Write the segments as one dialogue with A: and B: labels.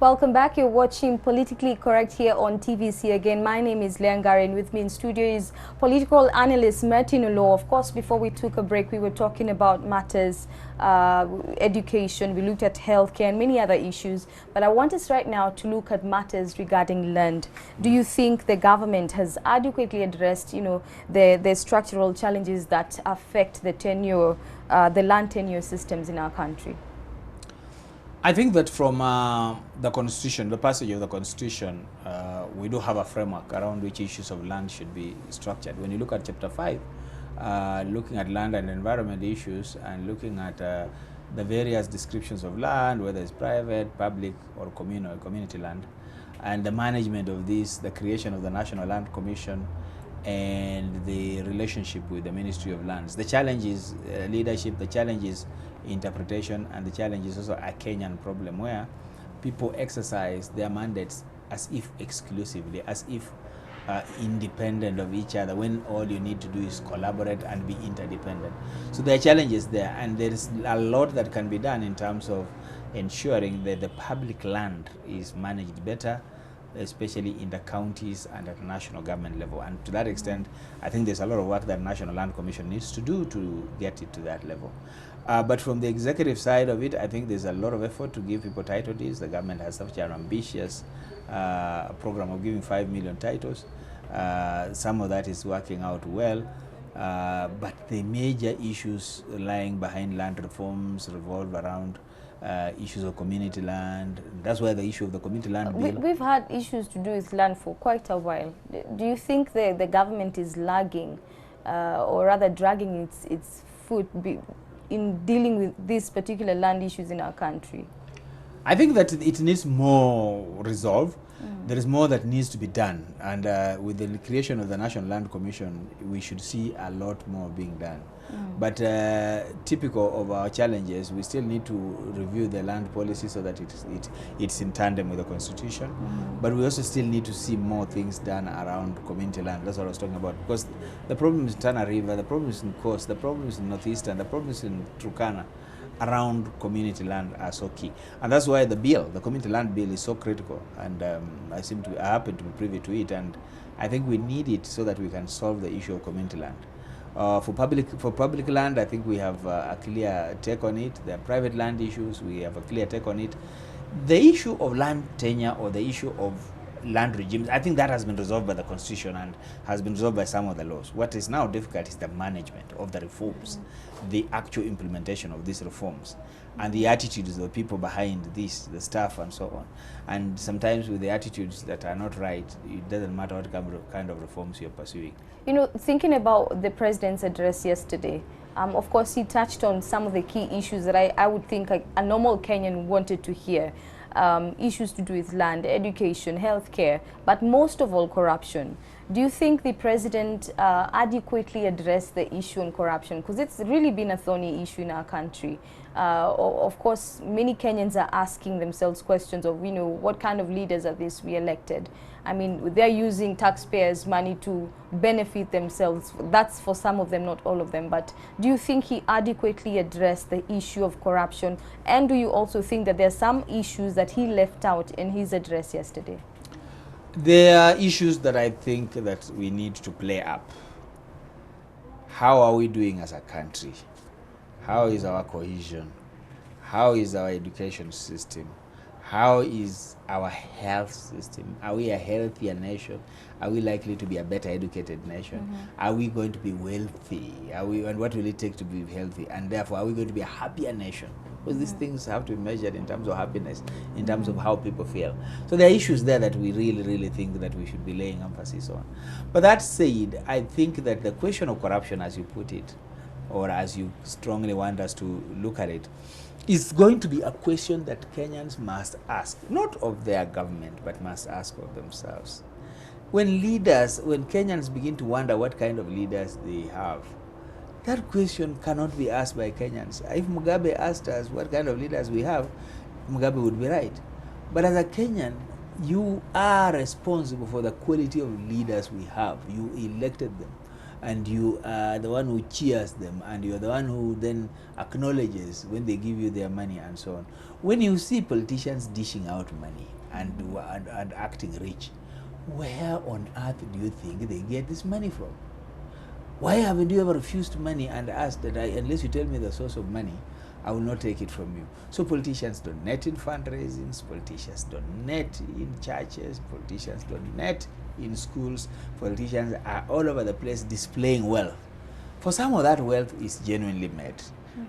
A: Welcome back. You're watching Politically Correct here on TVC again. My name is Leangari, and with me in studio is political analyst Martin Olo. Of course, before we took a break, we were talking about matters, education. We looked at healthcare and many other issues. But I want us right now to look at matters regarding land. Do you think the government has adequately addressed, the structural challenges that affect the tenure, the land tenure systems in our country?
B: I think that from the Constitution, the passage of the Constitution, we do have a framework around which issues of land should be structured. When you look at Chapter 5, looking at land and environment issues and looking at the various descriptions of land, whether it's private, public, or communal, community land, and the management of this, the creation of the National Land Commission, and the relationship with the Ministry of Lands. The challenge is leadership, the challenge is interpretation, and the challenge is also a Kenyan problem where people exercise their mandates as if exclusively, as if independent of each other, when all you need to do is collaborate and be interdependent. So there are challenges there, and there is a lot that can be done in terms of ensuring that the public land is managed better, especially in the counties and at national government level. And to that extent, I think there's a lot of work that National Land Commission needs to do to get it to that level. But from the executive side of it, I think there's a lot of effort to give people title deeds. The government has such an ambitious program of giving 5 million titles. Some of that is working out well. But the major issues lying behind land reforms revolve around issues of community land. That's why the issue of the community land bill.
A: We've had issues to do with land for quite a while. Do you think the government is lagging, or rather dragging its foot in dealing with these particular land issues in our country?
B: I think that it needs more resolve. There is more that needs to be done, and with the creation of the National Land Commission, we should see a lot more being done. But typical of our challenges, we still need to review the land policy so that it's in tandem with the Constitution. But we also still need to see more things done around community land. That's what I was talking about, because the problem is in Tana River, the problem is in Coast, the problem is in Northeastern, the problem is in Turkana. Around community land are so key, and that's why the community land bill, is so critical. And I happen to be privy to it, and I think we need it so that we can solve the issue of community land. For public land, I think we have a clear take on it. The private land issues, we have a clear take on it. The issue of land tenure, or the issue of land regimes, I think that has been resolved by the Constitution and has been resolved by some of the laws. What is now difficult is the management of the reforms, the actual implementation of these reforms, and the attitudes of the people behind this, the staff and so on. And sometimes with the attitudes that are not right, it doesn't matter what kind of reforms you're pursuing.
A: Thinking about the president's address yesterday, of course he touched on some of the key issues that I would think a normal Kenyan wanted to hear. Issues to do with land, education, healthcare, but most of all corruption. Do you think the president adequately addressed the issue on corruption? Because it's really been a thorny issue in our country. Of course, many Kenyans are asking themselves questions of, what kind of leaders are these we elected? I mean, they're using taxpayers' money to benefit themselves. That's for some of them, not all of them. But do you think he adequately addressed the issue of corruption? And do you also think that there are some issues that he left out in his address yesterday?
B: There are issues that I think that we need to play up. How are we doing as a country? How is our cohesion? How is our education system? How is our health system? Are we a healthier nation? Are we likely to be a better educated nation? Are we going to be wealthy? And what will it take to be healthy? And therefore, are we going to be a happier nation? Because these things have to be measured in terms of happiness, in terms of how people feel. So there are issues there that we really, really think that we should be laying emphasis on. But that said, I think that the question of corruption, as you put it, or as you strongly want us to look at it, is going to be a question that Kenyans must ask, not of their government, but must ask of themselves. When Kenyans begin to wonder what kind of leaders they have, that question cannot be asked by Kenyans. If Mugabe asked us what kind of leaders we have, Mugabe would be right. But as a Kenyan, you are responsible for the quality of leaders we have. You elected them. and you are the one who cheers them, and you are the one who then acknowledges when they give you their money and so on. When you see politicians dishing out money and acting rich, where on earth do you think they get this money from? Why haven't you ever refused money and asked that unless you tell me the source of money, I will not take it from you? So politicians don't net in fundraisings, politicians don't net in churches, politicians don't net in schools, politicians are all over the place displaying wealth. For some of that wealth is genuinely made,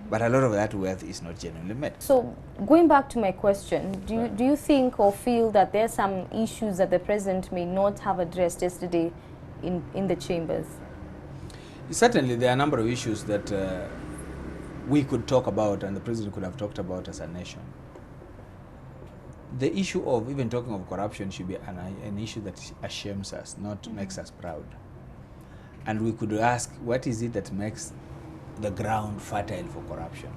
B: but a lot of that wealth is not genuinely made.
A: So going back to my question, do you think or feel that there are some issues that the president may not have addressed yesterday in the chambers?
B: Certainly there are a number of issues that we could talk about and the president could have talked about as a nation. The issue of even talking of corruption should be an issue that ashames us, not makes us proud. And we could ask, what is it that makes the ground fertile for corruption?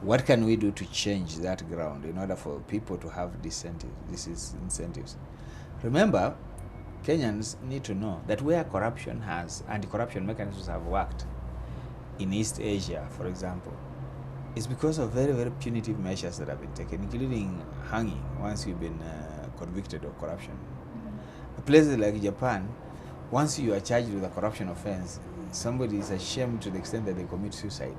B: What can we do to change that ground in order for people to have incentives? Remember, Kenyans need to know that where corruption anti-corruption mechanisms have worked in East Asia, for example, is because of very, very punitive measures that have been taken, including hanging once you've been convicted of corruption. Places like Japan, once you are charged with a corruption offense, somebody is ashamed to the extent that they commit suicide.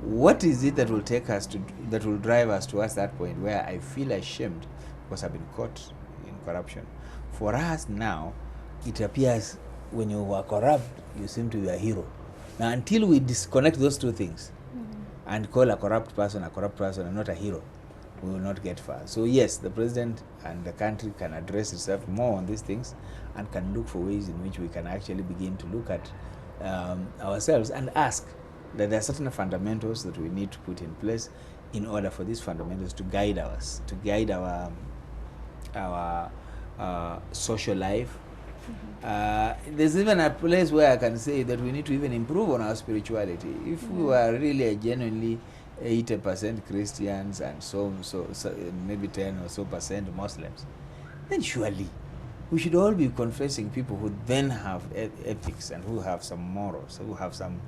B: What is it that will that will drive us towards that point where I feel ashamed because I've been caught in corruption? For us now, it appears when you were corrupt, you seem to be a hero. Now, until we disconnect those two things and call a corrupt person and not a hero, we will not get far. So yes, the president and the country can address itself more on these things and can look for ways in which we can actually begin to look at ourselves and ask that there are certain fundamentals that we need to put in place in order for these fundamentals to guide us, to guide our social life. There's even a place where I can say that we need to even improve on our spirituality. If we were really genuinely 80% Christians and so maybe 10 or so percent Muslims, then surely we should all be confessing people who then have ethics and who have some morals, who have some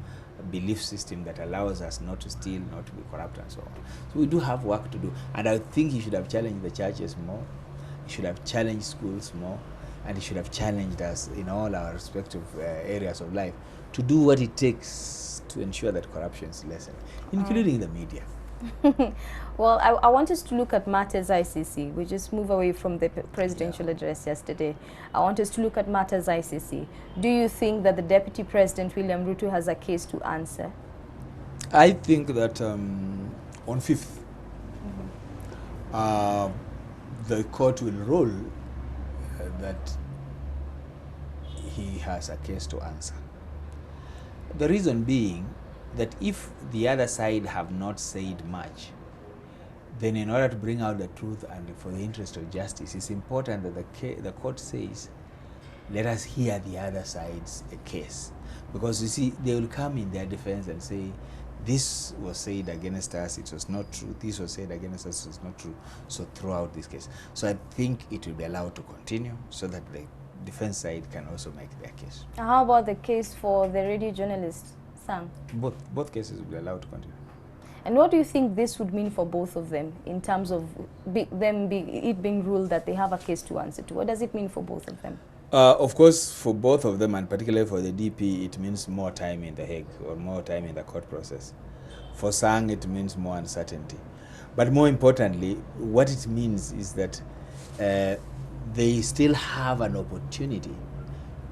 B: belief system that allows us not to steal, not to be corrupt and so on. So we do have work to do, and I think he should have challenged the churches more, he should have challenged schools more, and he should have challenged us in all our respective areas of life to do what it takes to ensure that corruption is lessened, including the media.
A: Well, I want us to look at matters ICC. We just move away from the presidential address yesterday. I want us to look at matters ICC. Do you think that the Deputy President, William Ruto, has a case to answer?
B: I think that on 5th, the court will rule that he has a case to answer. The reason being that if the other side have not said much, then in order to bring out the truth and for the interest of justice, it's important that the court says, let us hear the other side's case. Because you see, they will come in their defense and say, this was said against us, it was not true, this was said against us, it was not true, so throughout this case. So I think it will be allowed to continue so that the defense side can also make their case.
A: How about the case for the radio journalist, Sam?
B: Both cases will be allowed to continue.
A: And what do you think this would mean for both of them in terms of it being ruled that they have a case to answer to? What does it mean for both of them?
B: Of course, for both of them, and particularly for the DP, it means more time in The Hague or more time in the court process. For Sang, it means more uncertainty. But more importantly, what it means is that they still have an opportunity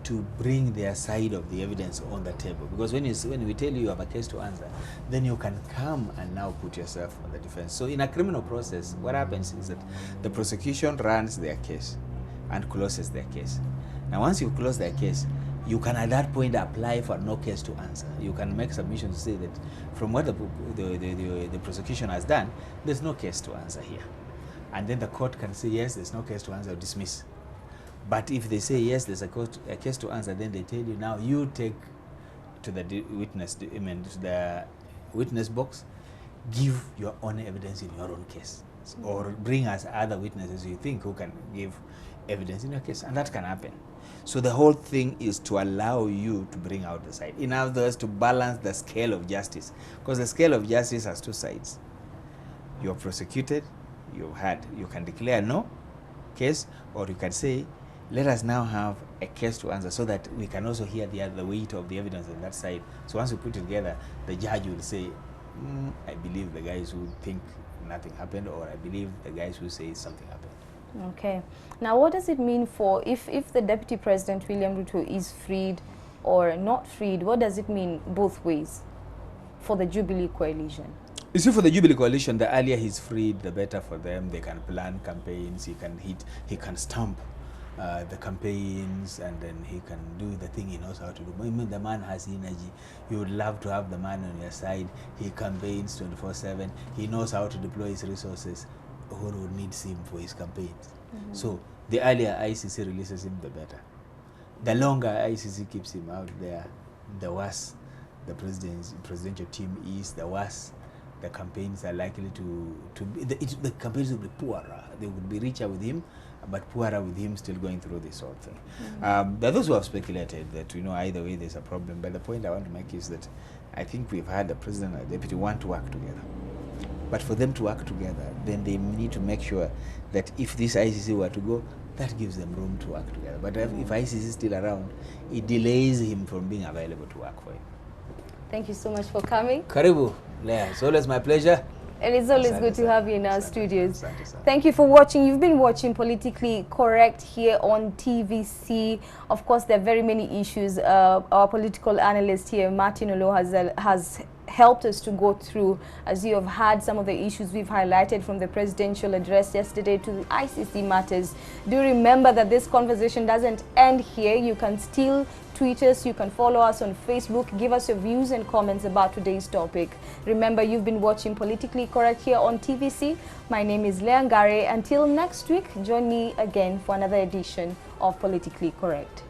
B: to bring their side of the evidence on the table. Because when we tell you have a case to answer, then you can come and now put yourself on the defense. So in a criminal process, what happens is that the prosecution runs their case and closes their case. Now once you close their case, you can at that point apply for no case to answer. You can make submissions to say that from what the prosecution has done, there's no case to answer here. And then the court can say, yes, there's no case to answer, or dismiss. But if they say, yes, there's a case to answer, then they tell you, now you take to the witness box, give your own evidence in your own case. evidence, or bring us other witnesses you think who can give evidence in your case, and that can happen. So the whole thing is to allow you to bring out the side. In other words, to balance the scale of justice, because the scale of justice has two sides. You're prosecuted, you can declare no case, or you can say, let us now have a case to answer, so that we can also hear the weight of the evidence on that side. So once we put it together, the judge will say, I believe the guys who think nothing happened, or I believe the guys who say something happened.
A: Okay. Now, what does it mean for if the Deputy President William Ruto is freed or not freed? What does it mean both ways for the Jubilee coalition?
B: You see, for the Jubilee coalition, the earlier he's freed, the better for them. They can plan campaigns. He can stamp the campaigns, and then he can do the thing he knows how to do. I mean, the man has energy. You would love to have the man on your side. He campaigns 24/7. He knows how to deploy his resources. Uhuru needs him for his campaigns. So the earlier ICC releases him, the better. The longer ICC keeps him out there, the worse the presidential team is, the worse the campaigns are likely to be. The campaigns will be poorer. They would be richer with him, but poorer with him still going through this whole thing. There are those who have speculated that, either way there's a problem, but the point I want to make is that I think we've had the president and the deputy want to work together. But for them to work together, then they need to make sure that if this ICC were to go, that gives them room to work together. But if ICC is still around, it delays him from being available to work for him.
A: Thank you so much for coming.
B: Karibu, Leah. It's always my pleasure.
A: And it's always good to have you in our studios. Thank you for watching. You've been watching Politically Correct here on TVC. Of course, there are very many issues. Our political analyst here, Martin Olo, has helped us to go through, as you have had some of the issues we've highlighted, from the presidential address yesterday to the ICC matters. Do remember that this conversation doesn't end here. You can still tweet us, you can follow us on Facebook, give us your views and comments about today's topic. Remember, you've been watching Politically Correct here on TVC. My name is Leah Ngare. Until next week, join me again for another edition of Politically Correct.